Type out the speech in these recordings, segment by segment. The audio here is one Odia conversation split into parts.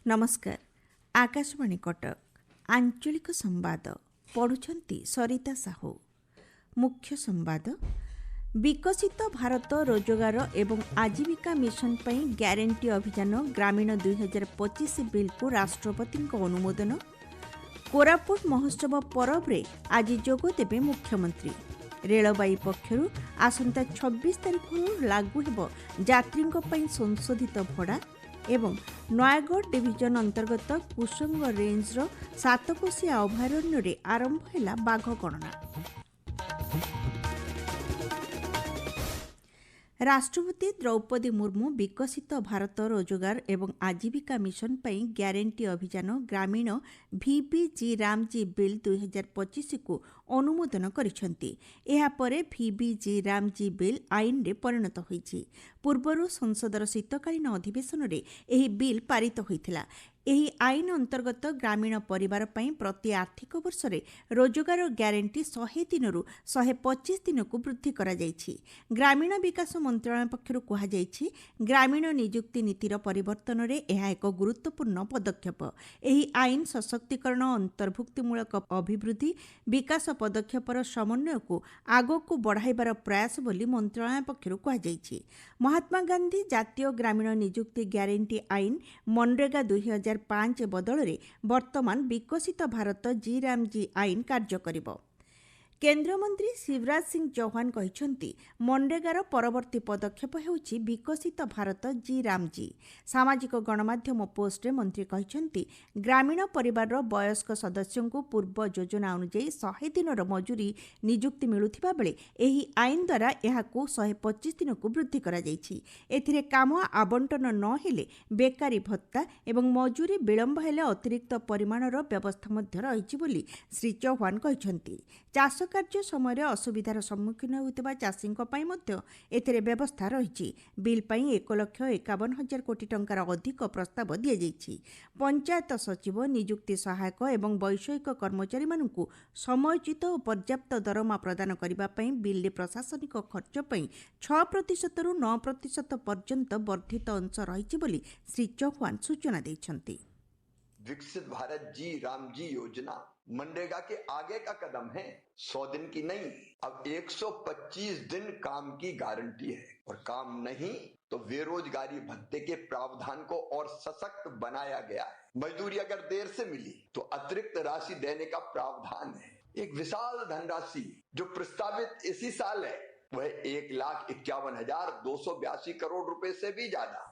नमस्कार। आकाशवाणी कटक आंचलिक संवाद पढ़ुछंती सरिता साहू। मुख्य संवाद विकसित भारत रोजगार एवं आजीविका मिशन पई ग्यारंटी अभियान ग्रामीण 2025 बिल को राष्ट्रपति अनुमोदन। कोरापुट महोत्सव परब रे आज जोग देबे मुख्यमंत्री। रेलबाई पक्षरु आसंता 26 तारिख लागू हेबो यात्री पई संशोधित भड़ा एवं नयागढ़ डिविजन अंतर्गत कुसंग रेंज रो सातकोशिया अभयारण्य रे आरंभ हैला बाघ गणना। राष्ट्रपति द्रौपदी मुर्मू विकसित भारत रोजगार एवं आजीविका मिशन पई ग्यारंटी अभियान ग्रामीण VBG रामजी बिल 2025 को अनुमोदन करिसेंती। एहा परे VBG रामजी बिल आईन रे परिणत होईछि। पूर्वरु संसदर शीतकालीन अधिवेशन रे एही बिल पारित होइथिला। एही आईन अंतर्गत ग्रामीण परिवार पई प्रति आर्थिक वर्ष रे रोजगार ग्यारंटी 100 दिनरु 125 दिन को वृद्धि करा जायछि। ग्रामीण विकास मंत्रालय पक्षरु कहा जायछि ग्रामीण नियुक्ति नीतिर परिवर्तन रे एहा एक गुरुत्वपूर्ण पदक्षेप। एही आईन सशक्तिकरण अंतर्भुक्तिमूलक अभिवृद्धि विकास पदक्षेपर समन्वय को आगो को बढ़ाइबार प्रयास बोली मंत्रालय पक्षरु कहा जायछि। महात्मा गांधी जातीय ग्रामीण नियुक्ति ग्यारंटी आईन मनरेगा 2005 बदल वर्तमान विकसित भारत जी रामजी आईन कार्य करिबो। केन्द्रमंत्री शिवराज सिंह चौहान कहिसंती मनरेगार परवर्ती पदक्षेप हेउछि विकसित भारत जी रामजी। सामाजिक गणमाध्यम पोस्टरे मंत्री कहिसंती ग्रामीण परिवार वयस्क सदस्यों को पूर्व योजना अनुसार 100 दिनर मजूरी नियुक्ति मिलुथिबा बेले एही आईन द्वारा एहाकू 125 दिन को वृद्धि करा जायछि। एथिरे काम आवंटन न हेले बेकारी भत्ता एवं मजूरी विलंब हेले अतिरिक्त परिमाणर व्यवस्था मध्य रहिछि बोली श्री चौहान कहिसंती। चाष कार्य समय असुविधार सम्मुखीन होता चाषी एथिरे व्यवस्था रही। बिल पाई 1,51,000 कोटी टंकार अधिक प्रस्ताव दि जाइछि। पंचायत सचिव नियुक्ति सहायक एवं वैषयिक कर्मचारी मानकु समयोचित और पर्याप्त दरमा प्रदान करने बिल प्रशासनिक खर्च 6% रु 9% पर्यंत वर्धित अंश रही बोली श्री चौहान सूचना दैछंती। विकसित भारत जी रामजी योजना मनरेगा के आगे का कदम है। 100 दिन की नहीं, अब 125 दिन काम की गारंटी है और काम नहीं तो बेरोजगारी भत्ते के प्रावधान को और सशक्त बनाया गया है। मजदूरी अगर देर से मिली तो अतिरिक्त राशि देने का प्रावधान है। एक विशाल धनराशि जो प्रस्तावित इसी साल है वह 1,51,282 करोड़ रुपए से भी ज्यादा।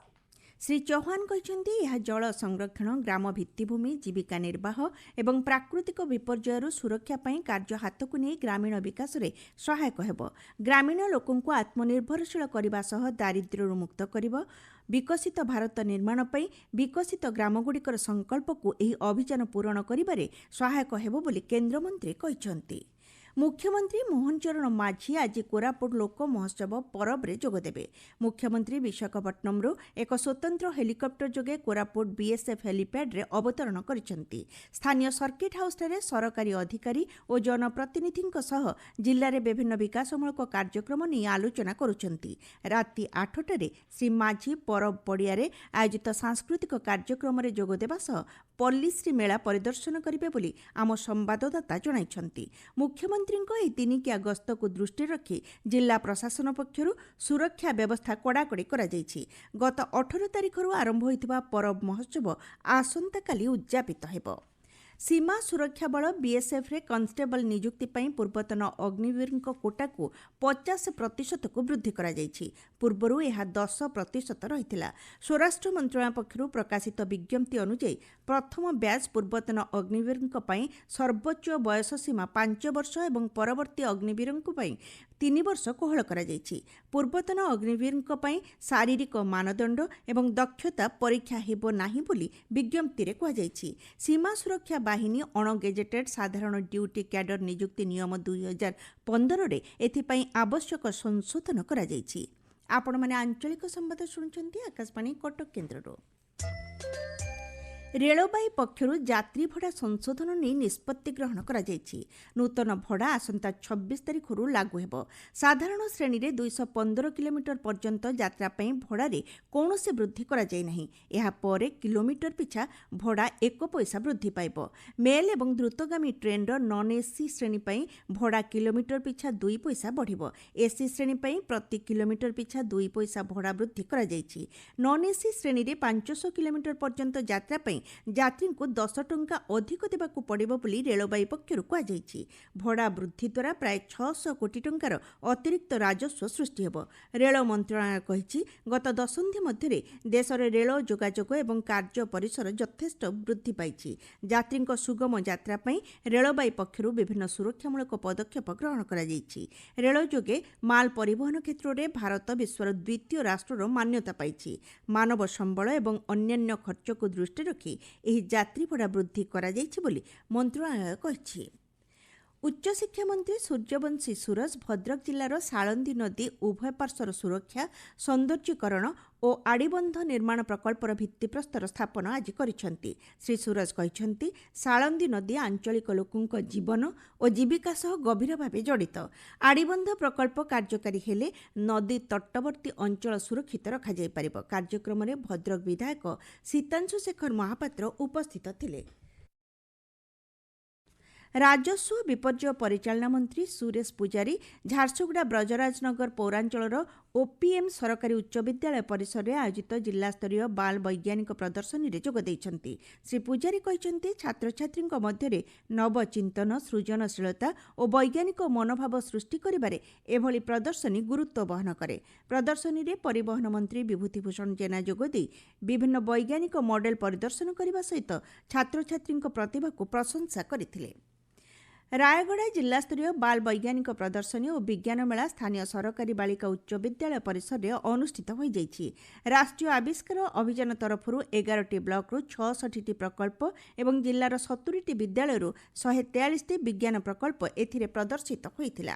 श्री चौहान कहते यह जल संरक्षण ग्राम भित्तिभूमि जीविका निर्वाह एवं प्राकृतिक विपर्ययर सुरक्षा पई कार्य हाथ को नहीं ग्रामीण विकास रे सहायक हेब। ग्रामीण लोकों को आत्मनिर्भरशील करने सह दारिद्र्य मुक्त करिब। विकसित भारत निर्माण पई विकसित ग्रामगुड़िकर संकल्प को एही अभियान पूरण करिबारे सहायक हेब बोली केन्द्रमंत्री कहिसंती। मुख्यमंत्री मोहन चरण माझी आज कोरापुट लोक महोत्सव परब रे जोग देबे। मुख्यमंत्री विशाखापट्टनम रो एक स्वतंत्र हेलिकॉप्टर जोगे कोरापुट बीएसएफ हेलीपैड रे अवतरण करिसंती। स्थानीय सर्किट हाउस रे सरकारी अधिकारी और जनप्रतिनिधिक सह जिल्ला रे विभिन्न विकासमूलक कार्यक्रम नहीं आलोचना करुछंती। राति 8 रे श्री माझी परब पड़िया रे आयोजित सांस्कृतिक कार्यक्रम रे जोग देबा सह पल्लीश्री मेला परिदर्शन करिबे बोली आम संवाददाता जणाइछंती। मुख्यमंत्री दिनिकिया गस्त को दृष्टि रखी जिला प्रशासन पक्षरु सुरक्षा व्यवस्था कड़ाकड़ी करा जायछि। गत 18 तारिखरु आरंभ होइतिबा परब महोत्सव आसंता काली उद्यापित हेबो। सीमा सुरक्षा बल बीएसएफ रे कन्स्टेबल नियुक्ति पई पूर्वतन अग्निवीरଙ୍କ कोटा को 50% को वृद्धि करा जायछि। पूर्वरु यह 10% रहिथिला। स्वराष्ट्र मंत्रालय पक्षरु प्रकाशित विज्ञप्ति अनुसार प्रथम ब्याच पूर्वतन अग्निवीरଙ୍କ पई सर्वोच्च वयस सीमा 5 वर्ष एवं परवर्ती अग्निवीरଙ୍କ पई 3 वर्ष कोहल करा जायछि। पूर्वतन अग्निवीरଙ୍କ पई शारीरिक मानदंड एवं दक्षता परीक्षा हेबो नाही बोली विज्ञप्ति रे कहा जायछि। सीमा सुरक्षा बाहिनी अणगेजेटेड साधारण ड्यूटी कैडर नियुक्ति नियम 2015 रे एथिपाई आवश्यक संशोधन करा जायछि। आपण माने आंचलिक संवाद सुनछंती आकाशवाणी कटक केन्द्ररो। ରେଳବାଇ ପକ୍ଷରୁ ଯାତ୍ରୀ ଭଡ଼ା ସଂଶୋଧନ ନେଇ ନିଷ୍ପତ୍ତି ଗ୍ରହଣ କରାଯାଇଛି। ନୂତନ ଭଡ଼ା ଆସନ୍ତା 26 ତାରିଖରୁ ଲାଗୁ ହେବ। ସାଧାରଣ ଶ୍ରେଣୀରେ 215 କିଲୋମିଟର ପର୍ଯ୍ୟନ୍ତ ଯାତ୍ରା ପାଇଁ ଭଡ଼ାରେ କୌଣସି ବୃଦ୍ଧି କରାଯାଇ ନାହିଁ। ଏହାପରେ କିଲୋମିଟର ପିଛା ଭଡ଼ା 1 ପଇସା ବୃଦ୍ଧି ପାଇବ। ମେଲ୍ ଏବଂ ଦ୍ରୁତଗାମୀ ଟ୍ରେନ୍ର ନନ୍ ଏସି ଶ୍ରେଣୀ ପାଇଁ ଭଡ଼ା କିଲୋମିଟର ପିଛା 2 ପଇସା ବଢ଼ିବ। ଏସି ଶ୍ରେଣୀ ପାଇଁ ପ୍ରତି କିଲୋମିଟର ପିଛା 2 ପଇସା ଭଡ଼ା ବୃଦ୍ଧି କରାଯାଇଛି। ନନ୍ ଏସି ଶ୍ରେଣୀରେ 500 କିଲୋମିଟର ପର୍ଯ୍ୟନ୍ତ ଯାତ୍ରା ପାଇଁ ଯାତ୍ରୀଙ୍କୁ 10 ଟଙ୍କା ଅଧିକ ଦେବାକୁ ପଡ଼ିବ ବୋଲି ରେଳବାଇ ପକ୍ଷରୁ କୁହାଯାଇଛି। ଭଡ଼ା ବୃଦ୍ଧି ଦ୍ୱାରା ପ୍ରାୟ 600 କୋଟି ଟଙ୍କାର ଅତିରିକ୍ତ ରାଜସ୍ୱ ସୃଷ୍ଟି ହେବ। ରେଳ ମନ୍ତ୍ରଣାଳୟ କହିଛି, ଗତ ଦଶନ୍ଧି ମଧ୍ୟରେ ଦେଶରେ ରେଳ ଯୋଗାଯୋଗ ଏବଂ କାର୍ଯ୍ୟ ପରିସର ଯଥେଷ୍ଟ ବୃଦ୍ଧି ପାଇଛି। ଯାତ୍ରୀଙ୍କ ସୁଗମ ଯାତ୍ରା ପାଇଁ ରେଳବାଇ ପକ୍ଷରୁ ବିଭିନ୍ନ ସୁରକ୍ଷାମୂଳକ ପଦକ୍ଷେପ ଗ୍ରହଣ କରାଯାଇଛି। ରେଳ ଯୋଗେ ମାଲ ପରିବହନ କ୍ଷେତ୍ରରେ ଭାରତ ବିଶ୍ୱର ଦ୍ୱିତୀୟ ରାଷ୍ଟ୍ରର ମାନ୍ୟତା ପାଇଛି। ମାନବ ସମ୍ବଳ ଏବଂ ଅନ୍ୟାନ୍ୟ ଖର୍ଚ୍ଚକୁ ଦୃଷ୍ଟିରେ ରଖି ଏହି ଯାତ୍ରୀ ଭଡ଼ା ବୃଦ୍ଧି କରାଯାଇଛି ବୋଲି ମନ୍ତ୍ରଣାଳୟ କହିଛି। ଉଚ୍ଚଶିକ୍ଷା ମନ୍ତ୍ରୀ ସୂର୍ଯ୍ୟବଂଶୀ ସୁରଜ ଭଦ୍ରକ ଜିଲ୍ଲାର ସାଳନ୍ଦୀ ନଦୀ ଉଭୟ ପାର୍ଶ୍ୱର ସୁରକ୍ଷା, ସୌନ୍ଦର୍ଯ୍ୟକରଣ ଓ ଆଡ଼ିବନ୍ଧ ନିର୍ମାଣ ପ୍ରକଳ୍ପର ଭିତ୍ତିପ୍ରସ୍ତର ସ୍ଥାପନ ଆଜି କରିଛନ୍ତି। ଶ୍ରୀ ସୁରଜ କହିଛନ୍ତି, ସାଳନ୍ଦୀ ନଦୀ ଆଞ୍ଚଳିକ ଲୋକଙ୍କ ଜୀବନ ଓ ଜୀବିକା ସହ ଗଭୀର ଭାବେ ଜଡ଼ିତ। ଆଡ଼ିବନ୍ଧ ପ୍ରକଳ୍ପ କାର୍ଯ୍ୟକାରୀ ହେଲେ ନଦୀ ତଟବର୍ତ୍ତୀ ଅଞ୍ଚଳ ସୁରକ୍ଷିତ ରଖାଯାଇପାରିବ। କାର୍ଯ୍ୟକ୍ରମରେ ଭଦ୍ରକ ବିଧାୟକ ସୀତାଂଶୁ ଶେଖର ମହାପାତ୍ର ଉପସ୍ଥିତ ଥିଲେ। ରାଜସ୍ୱ ବିପର୍ଯ୍ୟୟ ପରିଚାଳନା ମନ୍ତ୍ରୀ ସୁରେଶ ପୂଜାରୀ ଝାରସୁଗୁଡ଼ା ବ୍ରଜରାଜନଗର ପୌରାଞ୍ଚଳର ଓପିଏମ୍ ସରକାରୀ ଉଚ୍ଚ ବିଦ୍ୟାଳୟ ପରିସରରେ ଆୟୋଜିତ ଜିଲ୍ଲାସ୍ତରୀୟ ବାଲ ବୈଜ୍ଞାନିକ ପ୍ରଦର୍ଶନୀରେ ଯୋଗ ଦେଇଛନ୍ତି। ଶ୍ରୀ ପୂଜାରୀ କହିଛନ୍ତି, ଛାତ୍ରଛାତ୍ରୀଙ୍କ ମଧ୍ୟରେ ନବଚିନ୍ତନ, ସୃଜନଶୀଳତା ଓ ବୈଜ୍ଞାନିକ ମନୋଭାବ ସୃଷ୍ଟି କରିବାରେ ଏଭଳି ପ୍ରଦର୍ଶନୀ ଗୁରୁତ୍ୱ ବହନ କରେ। ପ୍ରଦର୍ଶନୀରେ ପରିବହନ ମନ୍ତ୍ରୀ ବିଭୂତିଭୂଷଣ ଜେନା ଯୋଗଦେଇ ବିଭିନ୍ନ ବୈଜ୍ଞାନିକ ମଡେଲ ପରିଦର୍ଶନ କରିବା ସହିତ ଛାତ୍ରଛାତ୍ରୀଙ୍କ ପ୍ରତିଭାକୁ ପ୍ରଶଂସା କରିଥିଲେ। ରାୟଗଡ଼ା ଜିଲ୍ଲାସ୍ତରୀୟ ବାଲ ବୈଜ୍ଞାନିକ ପ୍ରଦର୍ଶନୀ ଓ ବିଜ୍ଞାନ ମେଳା ସ୍ଥାନୀୟ ସରକାରୀ ବାଳିକା ଉଚ୍ଚ ବିଦ୍ୟାଳୟ ପରିସରରେ ଅନୁଷ୍ଠିତ ହୋଇଯାଇଛି। ରାଷ୍ଟ୍ରୀୟ ଆବିଷ୍କାର ଅଭିଯାନ ତରଫରୁ 11ଟି ବ୍ଲକରୁ 66ଟି ପ୍ରକଳ୍ପ ଏବଂ ଜିଲ୍ଲାର 70ଟି ବିଦ୍ୟାଳୟରୁ 143ଟି ବିଜ୍ଞାନ ପ୍ରକଳ୍ପ ଏଥିରେ ପ୍ରଦର୍ଶିତ ହୋଇଥିଲା।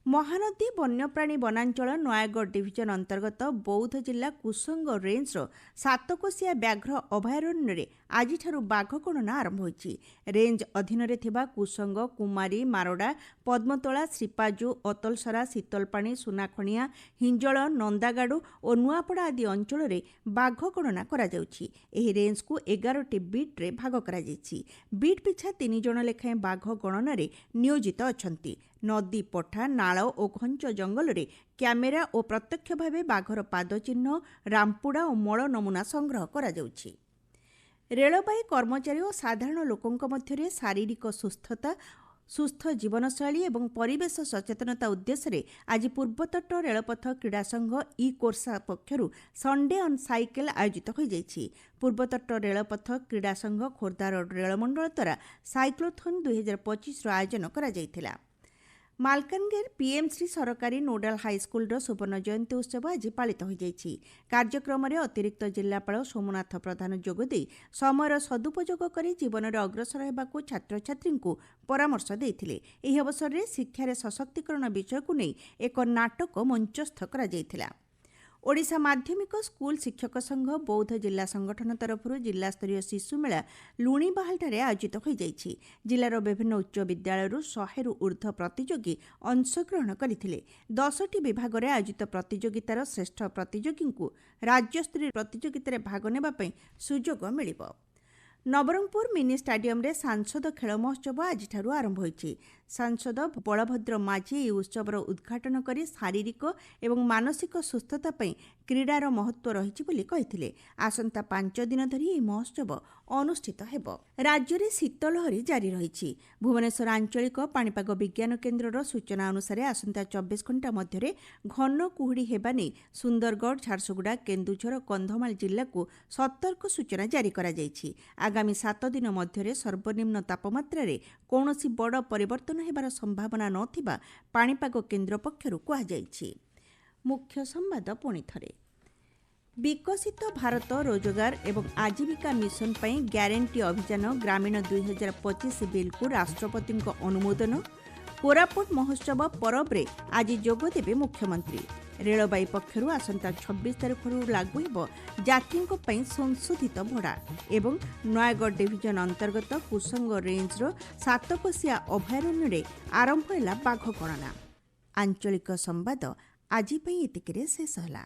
ମହାନଦୀ ବନ୍ୟପ୍ରାଣୀ ବନାଞ୍ଚଳ ନୟାଗଡ଼ ଡିଭିଜନ ଅନ୍ତର୍ଗତ ବୌଦ୍ଧ ଜିଲ୍ଲା କୁସଙ୍ଗ ରେଞ୍ଜର ସାତକୋଶିଆ ବ୍ୟାଘ୍ର ଅଭୟାରଣ୍ୟରେ ଆଜିଠାରୁ ବାଘ ଗଣନା ଆରମ୍ଭ ହୋଇଛି। ରେଞ୍ଜ ଅଧୀନରେ ଥିବା କୁସଙ୍ଗ, କୁମାରୀ, ମାରଡ଼ା, ପଦ୍ମତୋଳା, ଶ୍ରୀପାଜୁ, ଅତଲସରା, ଶୀତଲପାଣି, ସୁନାଖଣିଆ, ହିଞ୍ଜଳ, ନନ୍ଦାଗାଡୁ ଓ ନୂଆପଡ଼ା ଆଦି ଅଞ୍ଚଳରେ ବାଘ ଗଣନା କରାଯାଉଛି। ଏହି ରେଞ୍ଜକୁ 11ଟି ବିଟ୍ରେ ଭାଗ କରାଯାଇଛି। ବିଟ୍ ପିଛା 3 ଜଣ ଲେଖାଏଁ ବାଘ ଗଣନାରେ ନିୟୋଜିତ ଅଛନ୍ତି। ନଦୀ, ପଠା, ନାଳ ଓ ଘଞ୍ଚ ଜଙ୍ଗଲରେ କ୍ୟାମେରା ଓ ପ୍ରତ୍ୟକ୍ଷ ଭାବେ ବାଘର ପାଦ ଚିହ୍ନ, ରାମ୍ପୁଡ଼ା ଓ ମଳ ନମୁନା ସଂଗ୍ରହ କରାଯାଉଛି। ରେଳବାଇ କର୍ମଚାରୀ ଓ ସାଧାରଣ ଲୋକଙ୍କ ମଧ୍ୟରେ ଶାରୀରିକ ସୁସ୍ଥତା, ସୁସ୍ଥ ଜୀବନଶୈଳୀ ଏବଂ ପରିବେଶ ସଚେତନତା ଉଦ୍ଦେଶ୍ୟରେ ଆଜି ପୂର୍ବତଟ ରେଳପଥ କ୍ରୀଡ଼ା ସଂଘ ଇ-କୋର୍ସା ପକ୍ଷରୁ ସଣ୍ଡେ ଅନ୍ ସାଇକେଲ ଆୟୋଜିତ ହୋଇଯାଇଛି। ପୂର୍ବତଟ ରେଳପଥ କ୍ରୀଡ଼ା ସଂଘ ଖୋର୍ଦ୍ଧା ରୋଡ୍ ରେଳମଣ୍ଡଳ ଦ୍ୱାରା ସାଇକ୍ଲୋଥନ୍ 2025ର ଆୟୋଜନ କରାଯାଇଥିଲା। ମାଲକାନଗିରି ପିଏମ୍ସି ସରକାରୀ ନୋଡାଲ ହାଇସ୍କୁଲର ସୁବର୍ଣ୍ଣ ଜୟନ୍ତୀ ଉତ୍ସବ ଆଜି ପାଳିତ ହୋଇଯାଇଛି। କାର୍ଯ୍ୟକ୍ରମରେ ଅତିରିକ୍ତ ଜିଲ୍ଲାପାଳ ସୋମନାଥ ପ୍ରଧାନ ଯୋଗଦେଇ ସମୟର ସଦୁପଯୋଗ କରି ଜୀବନରେ ଅଗ୍ରସର ହେବାକୁ ଛାତ୍ରଛାତ୍ରୀଙ୍କୁ ପରାମର୍ଶ ଦେଇଥିଲେ। ଏହି ଅବସରରେ ଶିକ୍ଷାରେ ସଶକ୍ତିକରଣ ବିଷୟକୁ ନେଇ ଏକ ନାଟକ ମଞ୍ଚସ୍ଥ କରାଯାଇଥିଲା। ଓଡ଼ିଶା ମାଧ୍ୟମିକ ସ୍କୁଲ ଶିକ୍ଷକ ସଂଘ ବୌଦ୍ଧ ଜିଲ୍ଲା ସଂଗଠନ ତରଫରୁ ଜିଲ୍ଲାସ୍ତରୀୟ ଶିଶୁମେଳା ଲୁଣିବାହାଲଠାରେ ଆୟୋଜିତ ହୋଇଯାଇଛି। ଜିଲ୍ଲାର ବିଭିନ୍ନ ଉଚ୍ଚ ବିଦ୍ୟାଳୟରୁ 100ରୁ ଊର୍ଦ୍ଧ୍ୱ ପ୍ରତିଯୋଗୀ ଅଂଶଗ୍ରହଣ କରିଥିଲେ। 10ଟି ବିଭାଗରେ ଆୟୋଜିତ ପ୍ରତିଯୋଗିତାର ଶ୍ରେଷ୍ଠ ପ୍ରତିଯୋଗୀଙ୍କୁ ରାଜ୍ୟସ୍ତରୀୟ ପ୍ରତିଯୋଗିତାରେ ଭାଗ ନେବା ପାଇଁ ସୁଯୋଗ ମିଳିବ। ନବରଙ୍ଗପୁର ମିନି ଷ୍ଟାଡିୟମରେ ସାଂସଦ ଖେଳ ମହୋତ୍ସବ ଆଜିଠାରୁ ଆରମ୍ଭ ହୋଇଛି। ସାଂସଦ ବଳଭଦ୍ର ମାଝୀ ଏହି ଉତ୍ସବର ଉଦ୍ଘାଟନ କରି ଶାରୀରିକ ଏବଂ ମାନସିକ ସୁସ୍ଥତା ପାଇଁ କ୍ରୀଡ଼ାର ମହତ୍ତ୍ୱ ରହିଛି ବୋଲି କହିଥିଲେ। ଆସନ୍ତା 5 ଦିନ ଧରି ଏହି ମହୋତ୍ସବ ଅନୁଷ୍ଠିତ ହେବ। ରାଜ୍ୟରେ ଶୀତଲହରୀ ଜାରି ରହିଛି। ଭୁବନେଶ୍ୱର ଆଞ୍ଚଳିକ ପାଣିପାଗ ବିଜ୍ଞାନ କେନ୍ଦ୍ରର ସୂଚନା ଅନୁସାରେ ଆସନ୍ତା 24 ଘଣ୍ଟା ମଧ୍ୟରେ ଘନ କୁହୁଡ଼ି ହେବା ନେଇ ସୁନ୍ଦରଗଡ଼, ଝାରସୁଗୁଡ଼ା, କେନ୍ଦୁଝର ଓ କନ୍ଧମାଳ ଜିଲ୍ଲାକୁ ସତର୍କ ସୂଚନା ଜାରି କରାଯାଇଛି। ଆଗାମୀ 7 ଦିନ ମଧ୍ୟରେ ସର୍ବନିମ୍ନ ତାପମାତ୍ରାରେ କୌଣସି ବଡ଼ ପରିବର୍ତ୍ତନ ହେବାର ସମ୍ଭାବନା ନଥିବା ପାଣିପାଗ କେନ୍ଦ୍ର ପକ୍ଷରୁ କୁହାଯାଇଛି। ମୁଖ୍ୟ ସମ୍ବାଦ ପୁଣିଥରେ। ବିକଶିତ ଭାରତ ରୋଜଗାର ଏବଂ ଆଜୀବିକା ମିଶନ ପାଇଁ ଗ୍ୟାରେଣ୍ଟି ଅଭିଯାନ ଗ୍ରାମୀଣ 2025 ବିଲ୍କୁ ରାଷ୍ଟ୍ରପତିଙ୍କ ଅନୁମୋଦନ। କୋରାପୁଟ ମହୋତ୍ସବ ପରବରେ ଆଜି ଯୋଗଦେବେ ମୁଖ୍ୟମନ୍ତ୍ରୀ। रेलबाई पक्षरु आसंता 26 तारिखରୁ लागू ହେବ ଯାତ୍ରୀଙ୍କ ପାଇଁ ସଂଶୋଧିତ ଭଡ଼ା ଏବଂ ନୟାଗଡ଼ ଡିଭିଜନ ଅନ୍ତର୍ଗତ କୁସଙ୍ଗ ରେଞ୍ଜର ସାତକୋଶିଆ ଅଭୟାରଣ୍ୟରେ ଆରମ୍ଭ ହେଲା ବାଘ ଗଣନା। ଆଞ୍ଚଳିକ ସମ୍ବାଦ ଆଜି ପାଇଁ ଏତିକିରେ ଶେଷ ହେଲା।